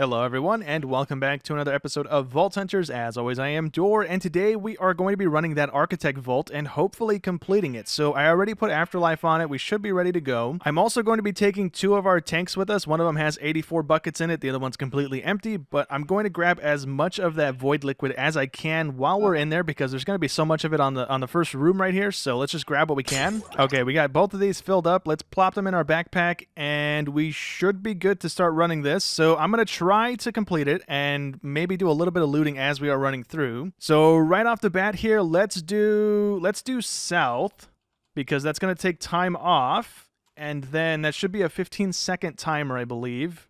Hello everyone, and welcome back to another episode of Vault Hunters. As always, I am Dor, and today we are going to be running that Architect Vault and hopefully completing it. So I already put Afterlife on it. We should be ready to go. I'm also going to be taking two of our tanks with us. One of them has 84 buckets in it. The other one's completely empty, but I'm going to grab as much of that void liquid as I can while we're in there because there's going to be so much of it on the first room right here. So let's just grab what we can. Okay, we got both of these filled up. Let's plop them in our backpack, and we should be good to start running this. So I'm going to try to complete it and maybe do a little bit of looting as we are running through. So right off the bat here, let's do south because that's going to take time off, and then that should be a 15-second timer, I believe.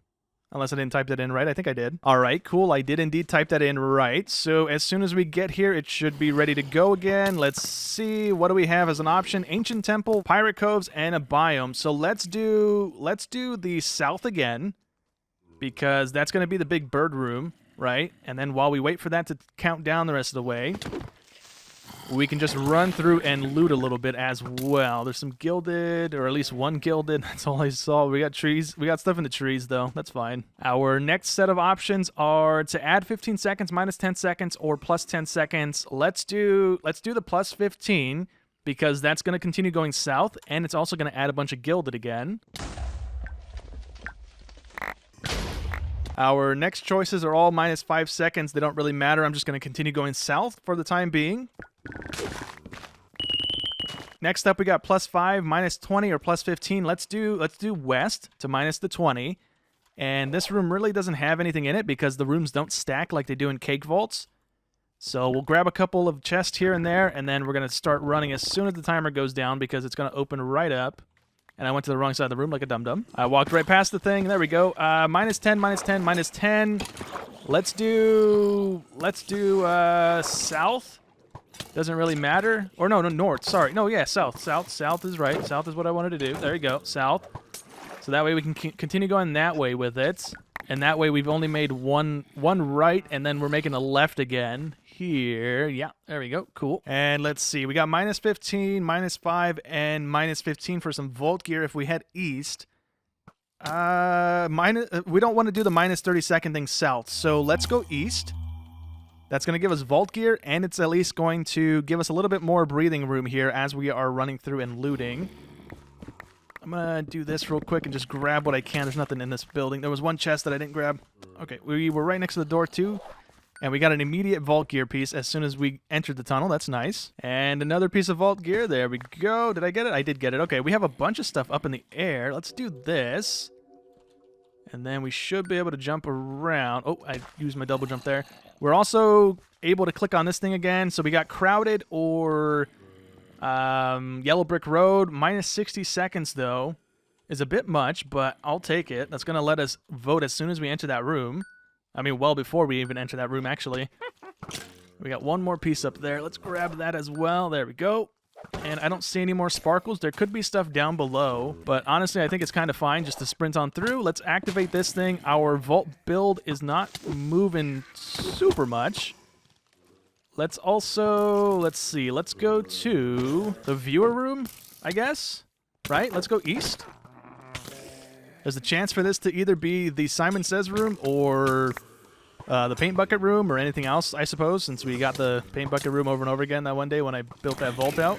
Unless I didn't type that in right. I think I did. All right, cool. I did indeed type that in right. So as soon as we get here, it should be ready to go again. Let's see. What do we have as an option? Ancient Temple, Pirate Coves, and a biome. So let's do the south again, because that's going to be the big bird room, right? And then while we wait for that to count down the rest of the way, we can just run through and loot a little bit as well. There's some gilded, or at least one gilded. That's all I saw. We got trees. We got stuff in the trees, though. That's fine. Our next set of options are to add 15 seconds, minus 10 seconds, or plus 10 seconds. Let's do the plus 15, because that's going to continue going south, and it's also going to add a bunch of gilded again. Our next choices are all minus 5 seconds. They don't really matter. I'm just going to continue going south for the time being. Next up, we got plus 5, minus 20, or plus 15. Let's do west to minus the 20. And this room really doesn't have anything in it because the rooms don't stack like they do in cake vaults. So we'll grab a couple of chests here and there, and then we're going to start running as soon as the timer goes down because it's going to open right up. And I went to the wrong side of the room like a dum-dum. I walked right past the thing. There we go. Minus 10, minus 10, minus 10. Let's do south. Doesn't really matter. Or no, north. Sorry. No, yeah, south. South is right. South is what I wanted to do. There you go. South. So that way we can continue going that way with it. And that way we've only made one right, and then we're making a left again. Here. Yeah, there we go. Cool. And let's see. We got minus 15, minus 5, and minus 15 for some vault gear if we head east. We don't want to do the minus 30-second thing south, so let's go east. That's going to give us vault gear, and it's at least going to give us a little bit more breathing room here as we are running through and looting. I'm going to do this real quick and just grab what I can. There's nothing in this building. There was one chest that I didn't grab. Okay, we were right next to the door, too. And we got an immediate vault gear piece as soon as we entered the tunnel. That's nice. And another piece of vault gear. There we go. Did I get it? I did get it. Okay, we have a bunch of stuff up in the air. Let's do this. And then we should be able to jump around. Oh, I used my double jump there. We're also able to click on this thing again. So we got crowded or yellow brick road. Minus 60 seconds, though, is a bit much, but I'll take it. That's going to let us vote as soon as we enter that room. I mean, well before we even enter that room, actually. We got one more piece up there. Let's grab that as well. There we go. And I don't see any more sparkles. There could be stuff down below, but honestly, I think it's kind of fine just to sprint on through. Let's activate this thing. Our vault build is not moving super much. Let's also, let's see. Let's go to the viewer room, I guess. Right? Let's go east. There's a chance for this to either be the Simon Says room or the paint bucket room or anything else, I suppose, since we got the paint bucket room over and over again that one day when I built that vault out.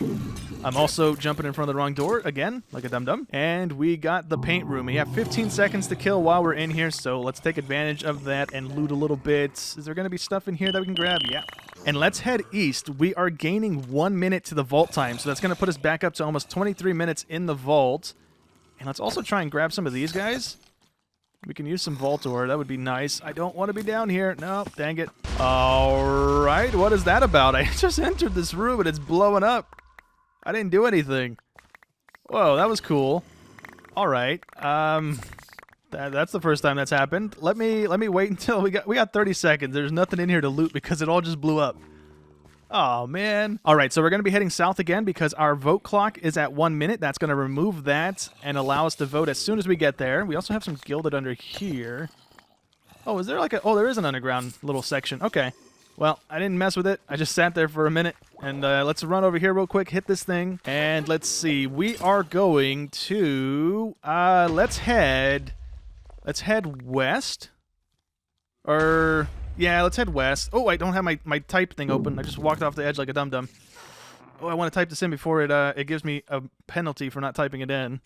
I'm also jumping in front of the wrong door again, like a dum-dum. And we got the paint room. We have 15 seconds to kill while we're in here, so let's take advantage of that and loot a little bit. Is there going to be stuff in here that we can grab? Yeah. And let's head east. We are gaining 1 minute to the vault time, so that's going to put us back up to almost 23 minutes in the vault. And let's also try and grab some of these guys. We can use some vault ore. That would be nice. I don't want to be down here. No, dang it. All right. What is that about? I just entered this room and it's blowing up. I didn't do anything. Whoa, that was cool. All right. That's the first time that's happened. Let me wait until we got 30 seconds. There's nothing in here to loot because it all just blew up. Oh, man. All right, so we're going to be heading south again because our vote clock is at 1 minute. That's going to remove that and allow us to vote as soon as we get there. We also have some gilded under here. Oh, is there like a... Oh, there is an underground little section. Okay. Well, I didn't mess with it. I just sat there for a minute. And let's run over here real quick, hit this thing. And let's see. We are going to... Let's head west. Or, yeah, let's head west. Oh, I don't have my type thing open. I just walked off the edge like a dum-dum. Oh, I want to type this in before it gives me a penalty for not typing it in.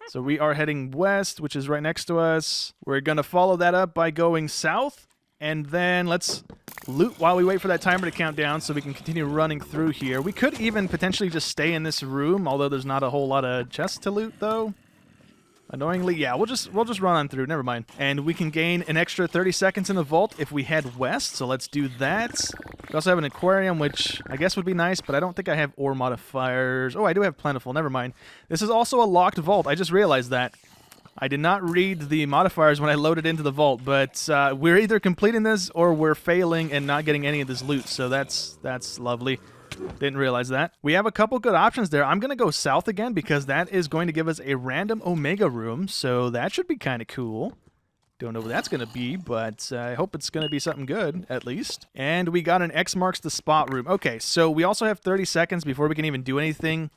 So we are heading west, which is right next to us. We're going to follow that up by going south. And then let's loot while we wait for that timer to count down so we can continue running through here. We could even potentially just stay in this room, although there's not a whole lot of chests to loot, though. Annoyingly, yeah, we'll just run on through. Never mind. And we can gain an extra 30 seconds in the vault if we head west, so let's do that. We also have an aquarium, which I guess would be nice, but I don't think I have ore modifiers. Oh, I do have plentiful. Never mind. This is also a locked vault. I just realized that. I did not read the modifiers when I loaded into the vault, but we're either completing this or we're failing and not getting any of this loot, so that's lovely. Didn't realize that. We have a couple good options there. I'm going to go south again because that is going to give us a random Omega room, so that should be kind of cool. Don't know what that's going to be, but I hope it's going to be something good, at least. And we got an X marks the spot room. Okay, so we also have 30 seconds before we can even do anything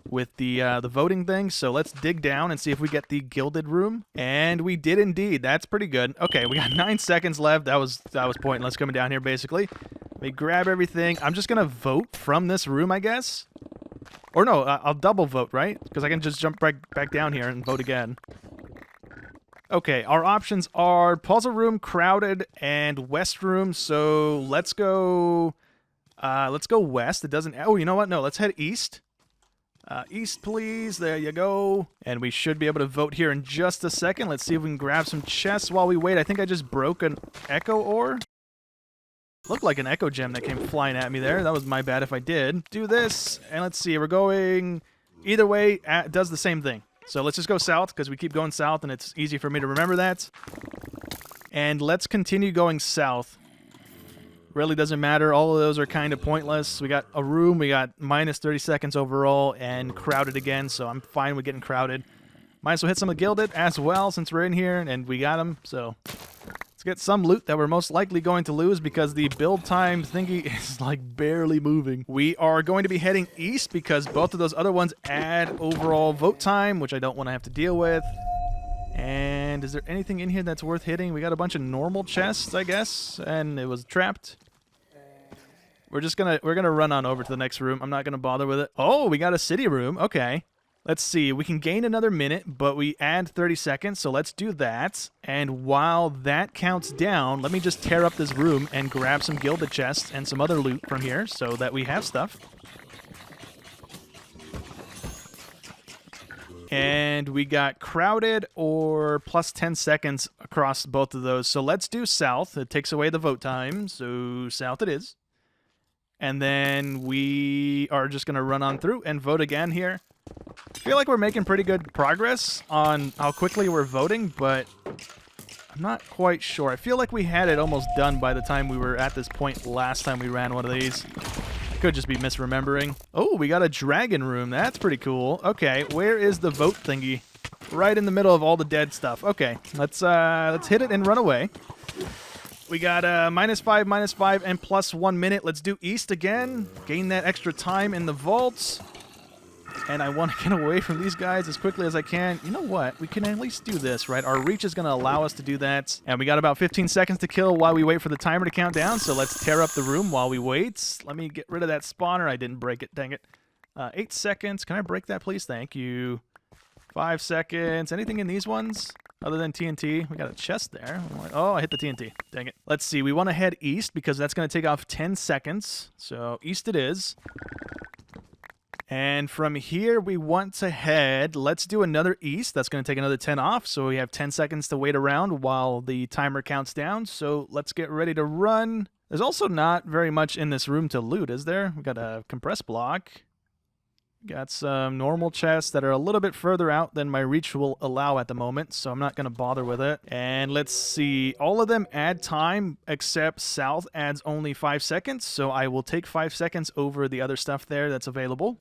with the voting thing, so let's dig down and see if we get the gilded room. And we did indeed. That's pretty good. Okay, we got 9 seconds left. That was pointless coming down here, basically. Let me grab everything. I'm just going to vote from this room, I guess. Or no, I'll double vote, right? Because I can just jump back down here and vote again. Okay, our options are puzzle room, crowded, and west room. So let's go west. It doesn't. Oh, you know what? No, let's head east. East, please. There you go. And we should be able to vote here in just a second. Let's see if we can grab some chests while we wait. I think I just broke an echo ore. Looked like an echo gem that came flying at me there. That was my bad if I did. Do this, and let's see. We're going either way. Does the same thing. So let's just go south because we keep going south, and it's easy for me to remember that. And let's continue going south. Really doesn't matter. All of those are kind of pointless. We got a room. We got minus 30 seconds overall and crowded again, so I'm fine with getting crowded. Might as well hit some of Gilded as well since we're in here, and we got them, so let's get some loot that we're most likely going to lose because the build time thingy is like barely moving. We are going to be heading east because both of those other ones add overall vote time, which I don't want to have to deal with. And is there anything in here that's worth hitting? We got a bunch of normal chests, I guess, and it was trapped. We're gonna run on over to the next room. I'm not gonna bother with it. Oh, we got a city room. Okay. Let's see. We can gain another minute, but we add 30 seconds, so let's do that. And while that counts down, let me just tear up this room and grab some gilded chests and some other loot from here so that we have stuff. And we got crowded or plus 10 seconds across both of those. So let's do south. It takes away the vote time, so south it is. And then we are just going to run on through and vote again here. I feel like we're making pretty good progress on how quickly we're voting, but I'm not quite sure. I feel like we had it almost done by the time we were at this point last time we ran one of these. Could just be misremembering. Oh, we got a dragon room. That's pretty cool. Okay, where is the vote thingy? Right in the middle of all the dead stuff. Okay, let's hit it and run away. We got -5, and plus 1 minute. Let's do east again. Gain that extra time in the vaults. And I want to get away from these guys as quickly as I can. You know what? We can at least do this, right? Our reach is going to allow us to do that. And we got about 15 seconds to kill while we wait for the timer to count down. So let's tear up the room while we wait. Let me get rid of that spawner. I didn't break it. Dang it. 8 seconds. Can I break that, please? Thank you. 5 seconds. Anything in these ones? Other than TNT, we got a chest there. Oh, I hit the TNT. Dang it. Let's see. We want to head east because that's going to take off 10 seconds. So east it is. And from here, we want to head. Let's do another east. That's going to take another 10 off. So we have 10 seconds to wait around while the timer counts down. So let's get ready to run. There's also not very much in this room to loot, is there? We got a compressed block. Got some normal chests that are a little bit further out than my reach will allow at the moment, so I'm not going to bother with it. And let's see. All of them add time, except south adds only 5 seconds, so I will take 5 seconds over the other stuff there that's available.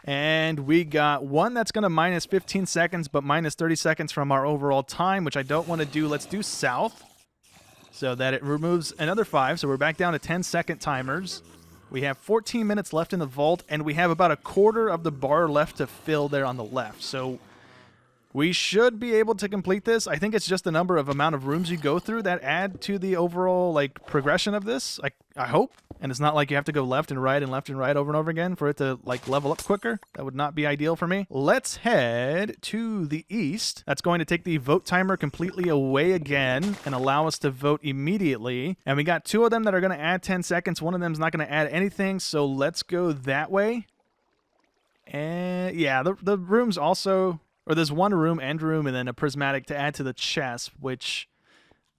And we got one that's going to minus 15 seconds, but minus 30 seconds from our overall time, which I don't want to do. Let's do south, so that it removes another 5, so we're back down to 10-second timers. We have 14 minutes left in the vault, and we have about a quarter of the bar left to fill there on the left. So We should be able to complete this. I think it's just the amount of rooms you go through that add to the overall like progression of this. I hope. And it's not like you have to go left and right over and over again for it to like level up quicker. That would not be ideal for me. Let's head to the east. That's going to take the vote timer completely away again and allow us to vote immediately. And we got 2 of them that are going to add 10 seconds. One of them is not going to add anything. So let's go that way. And yeah, the rooms also... Or there's one room, end room, and then a prismatic to add to the chest, which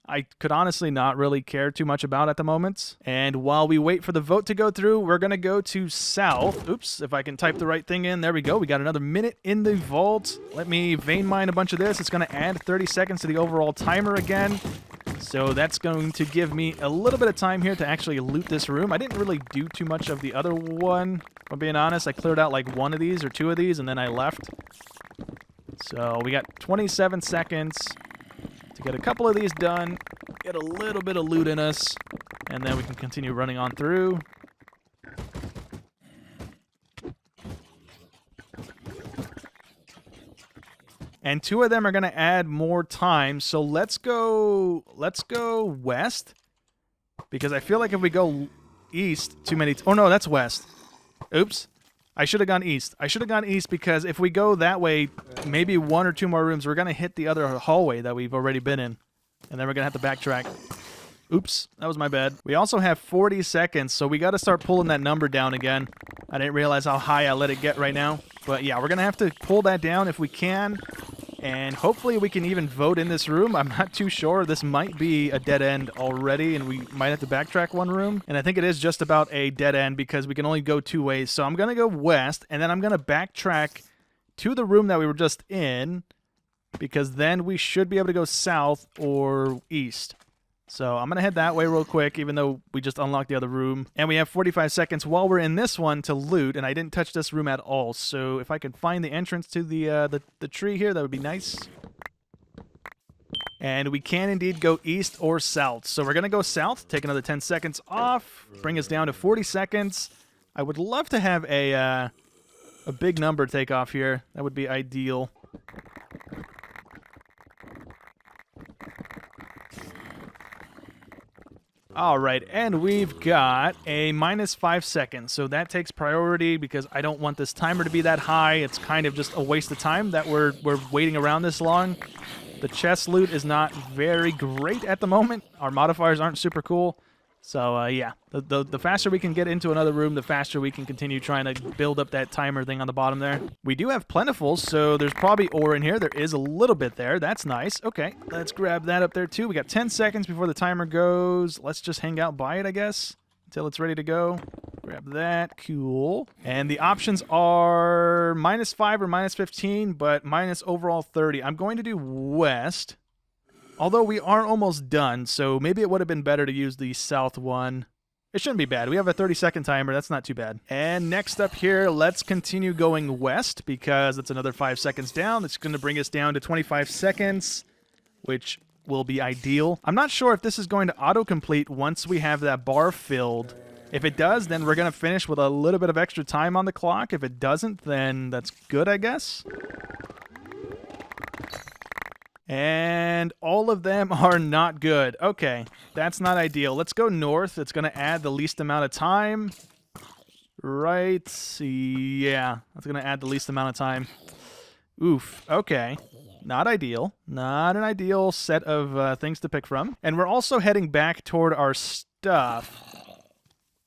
I could honestly not really care too much about at the moment. And while we wait for the vote to go through, we're going to go to south. Oops, if I can type the right thing in. There we go. We got another minute in the vault. Let me vein mine a bunch of this. It's going to add 30 seconds to the overall timer again. So that's going to give me a little bit of time here to actually loot this room. I didn't really do too much of the other one, if I'm being honest. I cleared out like 1 of these or 2 of these, and then I left. So we got 27 seconds to get a couple of these done, get a little bit of loot in us, and then we can continue running on through. And 2 of them are going to add more time, so let's go west, because I feel like if we go east too many... Oh no, that's west. Oops. I should have gone east. I should have gone east because if we go that way, maybe 1 or 2 more rooms, we're going to hit the other hallway that we've already been in. And then we're going to have to backtrack. Oops, that was my bad. We also have 40 seconds, so we got to start pulling that number down again. I didn't realize how high I let it get right now. But yeah, we're going to have to pull that down if we can. And hopefully we can even vote in this room. I'm not too sure. This might be a dead end already, and we might have to backtrack 1 room. And I think it is just about a dead end because we can only go 2 ways. So I'm going to go west, and then I'm going to backtrack to the room that we were just in, because then we should be able to go south or east. So I'm going to head that way real quick, even though we just unlocked the other room. And we have 45 seconds while we're in this one to loot, and I didn't touch this room at all. So if I could find the entrance to the tree here, that would be nice. And we can indeed go east or south. So we're going to go south, take another 10 seconds off, bring us down to 40 seconds. I would love to have a big number take off here. That would be ideal. All right, and we've got a -5 seconds, so that takes priority because I don't want this timer to be that high. It's kind of just a waste of time that we're waiting around this long. The chest loot is not very great at the moment. Our modifiers aren't super cool. So, yeah, the faster we can get into another room, the faster we can continue trying to build up that timer thing on the bottom there. We do have plentiful, so there's probably ore in here. There is a little bit there. That's nice. Okay, let's grab that up there, too. We got 10 seconds before the timer goes. Let's just hang out by it, I guess, until it's ready to go. Grab that. Cool. And the options are -5 or -15, but minus overall 30. I'm going to do west. Although we are almost done, so maybe it would have been better to use the south one. It shouldn't be bad. We have a 30-second timer. That's not too bad. And next up here, let's continue going west because it's another 5 seconds down. It's going to bring us down to 25 seconds, which will be ideal. I'm not sure if this is going to autocomplete once we have that bar filled. If it does, then we're going to finish with a little bit of extra time on the clock. If it doesn't, then that's good, I guess. And all of them are not good. Okay, that's not ideal. Let's go north. It's going to add the least amount of time. Right. Yeah, that's going to add the least amount of time. Oof. Okay. Not ideal. Not an ideal set of things to pick from. And we're also heading back toward our stuff.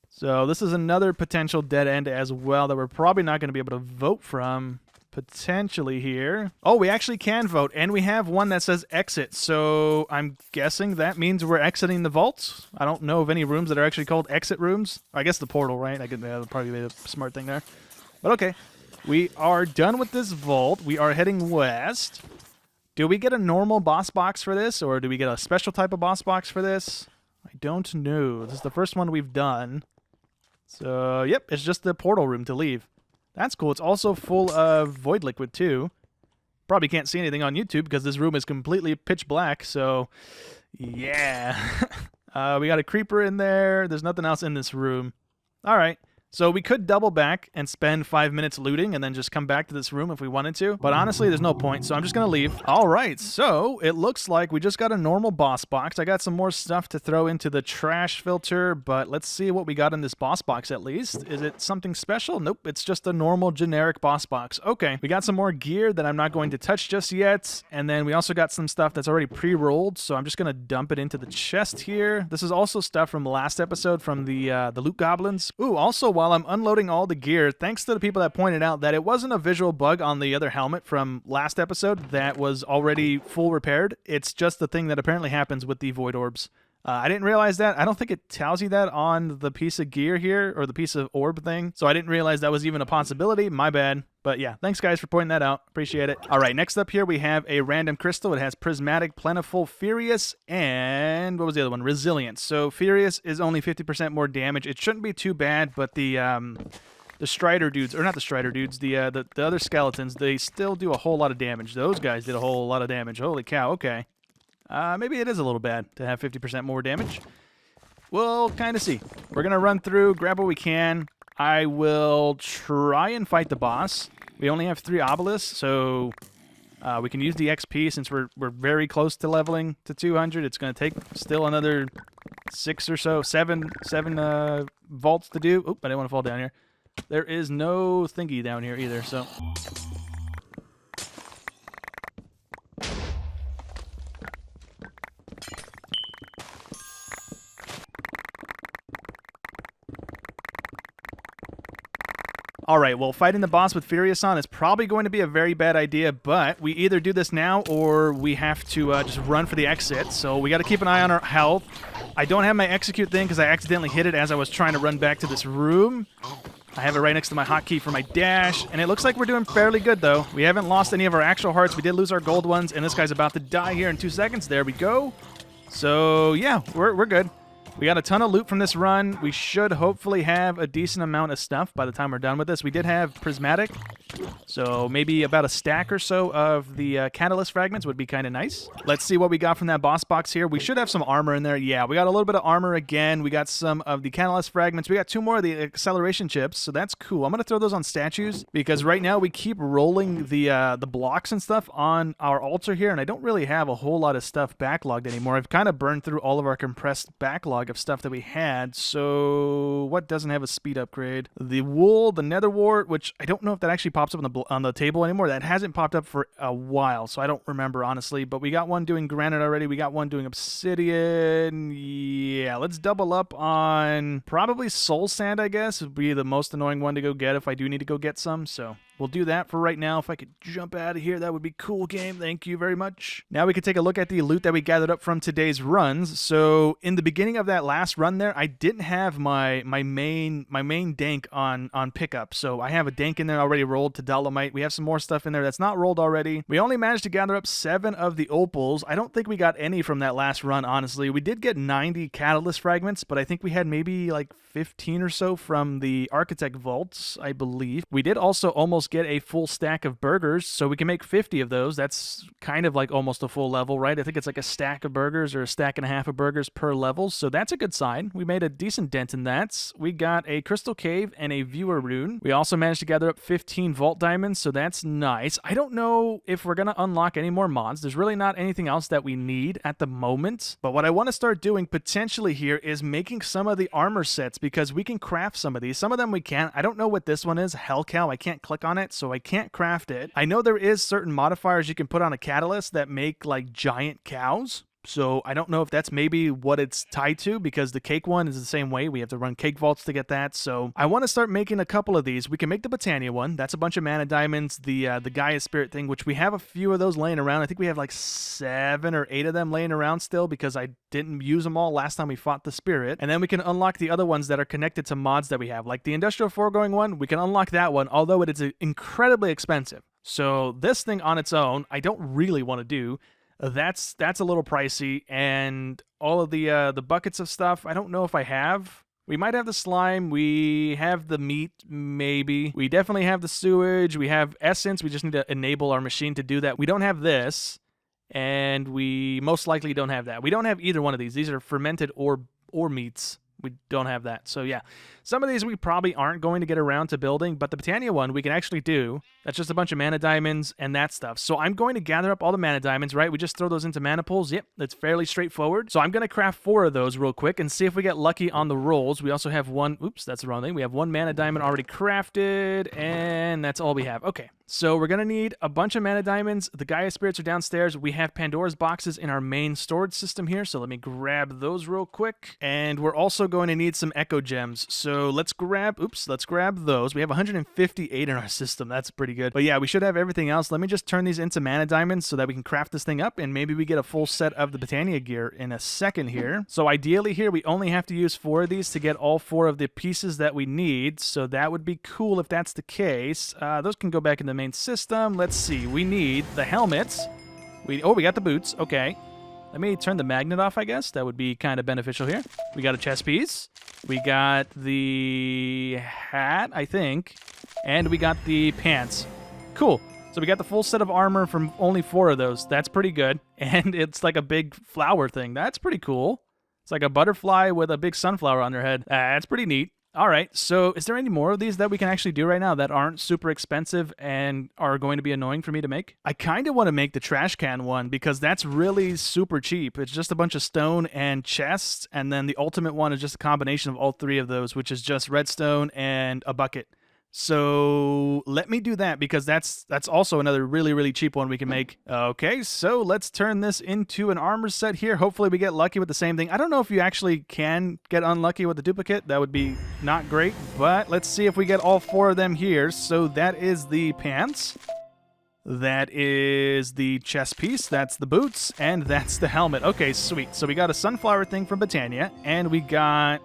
So this is another potential dead end as well that we're probably not going to be able to vote from. Potentially here. Oh, we actually can vote, and we have one that says exit, so I'm guessing that means we're exiting the vaults. I don't know of any rooms that are actually called exit rooms. I guess the portal, right? I could probably be a smart thing there. But okay, we are done with this vault. We are heading west. Do we get a normal boss box for this, or do we get a special type of boss box for this? I don't know. This is the first one we've done. So, yep, it's just the portal room to leave. That's cool. It's also full of void liquid, too. Probably can't see anything on YouTube because this room is completely pitch black, so yeah. We got a creeper in there. There's nothing else in this room. All right. So we could double back and spend 5 minutes looting and then just come back to this room if we wanted to. But honestly, there's no point, so I'm just going to leave. All right, so it looks like we just got a normal boss box. I got some more stuff to throw into the trash filter, but let's see what we got in this boss box at least. Is it something special? Nope, it's just a normal generic boss box. Okay, we got some more gear that I'm not going to touch just yet, and then we also got some stuff that's already pre-rolled, so I'm just going to dump it into the chest here. This is also stuff from the last episode from the loot goblins. Ooh, also while I'm unloading all the gear, thanks to the people that pointed out that it wasn't a visual bug on the other helmet from last episode that was already full repaired. It's just the thing that apparently happens with the void orbs. I didn't realize that. I don't think it tells you that on the piece of gear here, or the piece of orb thing. So I didn't realize that was even a possibility. My bad. But yeah, thanks guys for pointing that out. Appreciate it. All right, next up here we have a random crystal. It has Prismatic, Plentiful, Furious, and what was the other one? Resilience. So Furious is only 50% more damage. It shouldn't be too bad, but the Strider dudes, or not the Strider dudes, the other skeletons, they still do a whole lot of damage. Those guys did a whole lot of damage. Holy cow, okay. Maybe it is a little bad to have 50% more damage. We'll kind of see. We're going to run through, grab what we can. I will try and fight the boss. We only have 3 obelisks, so we can use the XP since we're very close to leveling to 200. It's going to take still another 6 or so, 7 vaults to do. Oop, I didn't want to fall down here. There is no thingy down here either, so... All right, well, fighting the boss with Furious on is probably going to be a very bad idea, but we either do this now or we have to just run for the exit, so we got to keep an eye on our health. I don't have my execute thing because I accidentally hit it as I was trying to run back to this room. I have it right next to my hotkey for my dash, and it looks like we're doing fairly good, though. We haven't lost any of our actual hearts. We did lose our gold ones, and this guy's about to die here in 2 seconds. There we go. So, yeah, we're good. We got a ton of loot from this run. We should hopefully have a decent amount of stuff by the time we're done with this. We did have Prismatic, so maybe about a stack or so of the Catalyst fragments would be kind of nice. Let's see what we got from that boss box here. We should have some armor in there. Yeah, we got a little bit of armor again. We got some of the Catalyst fragments. We got 2 more of the acceleration chips, so that's cool. I'm going to throw those on statues because right now we keep rolling the blocks and stuff on our altar here, and I don't really have a whole lot of stuff backlogged anymore. I've kind of burned through all of our compressed backlog of stuff that we had. So what doesn't have a speed upgrade? The wool, the nether wart, which I don't know if that actually pops up on the table anymore. That hasn't popped up for a while, so I don't remember honestly, but we got one doing granite already. We got one doing obsidian. Yeah, let's double up on probably soul sand, I guess. Would be the most annoying one to go get if I do need to go get some, so we'll do that for right now. If I could jump out of here, that would be cool, game. Thank you very much. Now we can take a look at the loot that we gathered up from today's runs. So in the beginning of that last run there, I didn't have my main dank on pickup. So I have a dank in there already rolled to Dolomite. We have some more stuff in there that's not rolled already. We only managed to gather up 7 of the opals. I don't think we got any from that last run, honestly. We did get 90 catalyst fragments, but I think we had maybe like 15 or so from the architect vaults, I believe. We did also almost get a full stack of burgers, so we can make 50 of those. That's kind of like almost a full level, right? I think it's like a stack of burgers or a stack and a half of burgers per level, so that's a good sign. We made a decent dent in that. We got a crystal cave and a viewer rune. We also managed to gather up 15 vault diamonds, so that's nice. I don't know if we're going to unlock any more mods. There's really not anything else that we need at the moment, but what I want to start doing potentially here is making some of the armor sets, because we can craft some of these. Some of them we can't. I don't know what this one is. Hell cow. I can't click on it, so I can't craft it. I know there is certain modifiers you can put on a catalyst that make like giant cows. So I don't know if that's maybe what it's tied to, because the cake one is the same way. We have to run cake vaults to get that. So I want to start making a couple of these. We can make the Botania one. That's a bunch of mana diamonds. The Gaia Spirit thing, which we have a few of those laying around. I think we have like 7 or 8 of them laying around still, because I didn't use them all last time we fought the Spirit. And then we can unlock the other ones that are connected to mods that we have. Like the Industrial Foregoing one, we can unlock that one, although it is incredibly expensive. So this thing on its own, I don't really want to do. That's a little pricey, and all of the buckets of stuff, I don't know if I have. We might have the slime. We have the meat, maybe. We definitely have the sewage. We have essence. We just need to enable our machine to do that. We don't have this, and we most likely don't have that. We don't have either one of these. These are fermented or meats. we don't have that. So yeah, some of these we probably aren't going to get around to building, but the Britannia one we can actually do. That's just a bunch of mana diamonds and that stuff. So I'm going to gather up all the mana diamonds, right? We just throw those into mana pools. Yep, that's fairly straightforward. So I'm going to craft 4 of those real quick and see if we get lucky on the rolls. We also have one, oops, that's the wrong thing. We have 1 mana diamond already crafted, and that's all we have. Okay, so we're going to need a bunch of mana diamonds. The Gaia spirits are downstairs. We have Pandora's boxes in our main storage system here, so let me grab those real quick. And we're also going to need some echo gems. So let's grab those. We have 158 in our system. That's pretty good. But yeah, we should have everything else. Let me just turn these into mana diamonds so that we can craft this thing up, and maybe we get a full set of the Britannia gear in a second here. So ideally here, we only have to use 4 of these to get all 4 of the pieces that we need. So that would be cool if that's the case. Those can go back in the main system. Let's see. We need the helmets. We got the boots. Okay. Let me turn the magnet off, I guess. That would be kind of beneficial here. We got a chest piece. We got the hat, I think. And we got the pants. Cool. So we got the full set of armor from only 4 of those. That's pretty good. And it's like a big flower thing. That's pretty cool. It's like a butterfly with a big sunflower on their head. That's pretty neat. All right, so is there any more of these that we can actually do right now that aren't super expensive and are going to be annoying for me to make? I kind of want to make the trash can one because that's really super cheap. It's just a bunch of stone and chests, and then the ultimate one is just a combination of all 3 of those, which is just redstone and a bucket. So let me do that because that's also another really, really cheap one we can make. Okay, so let's turn this into an armor set here. Hopefully we get lucky with the same thing. I don't know if you actually can get unlucky with the duplicate. That would be not great, but let's see if we get all 4 of them here. So that is the pants. That is the chest piece, that's the boots, and that's the helmet. Okay, sweet. So we got a sunflower thing from Britannia, and we got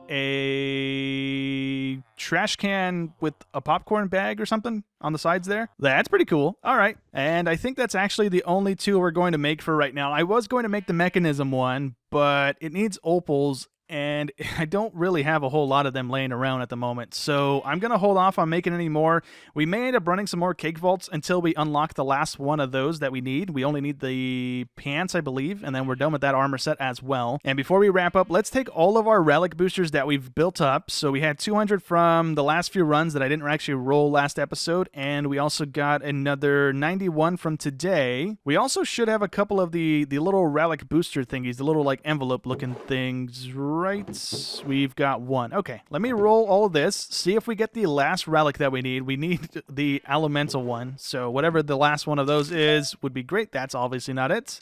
a trash can with a popcorn bag or something on the sides there. That's pretty cool. All right. And I think that's actually the only 2 we're going to make for right now. I was going to make the mechanism one, but it needs opals, and I don't really have a whole lot of them laying around at the moment. So I'm going to hold off on making any more. We may end up running some more cake vaults until we unlock the last one of those that we need. We only need the pants, I believe, and then we're done with that armor set as well. And before we wrap up, let's take all of our relic boosters that we've built up. So we had 200 from the last few runs that I didn't actually roll last episode, and we also got another 91 from today. We also should have a couple of the little relic booster thingies, the little like envelope looking things. Right, we've got 1. Okay, let me roll all of this, see if we get the last relic that we need. We need the elemental one, so whatever the last one of those is would be great. That's obviously not it.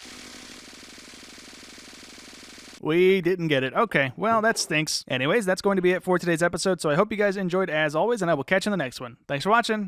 We didn't get it. Okay, well, that stinks. Anyways, that's going to be it for today's episode, so I hope you guys enjoyed as always, and I will catch you in the next one. Thanks for watching.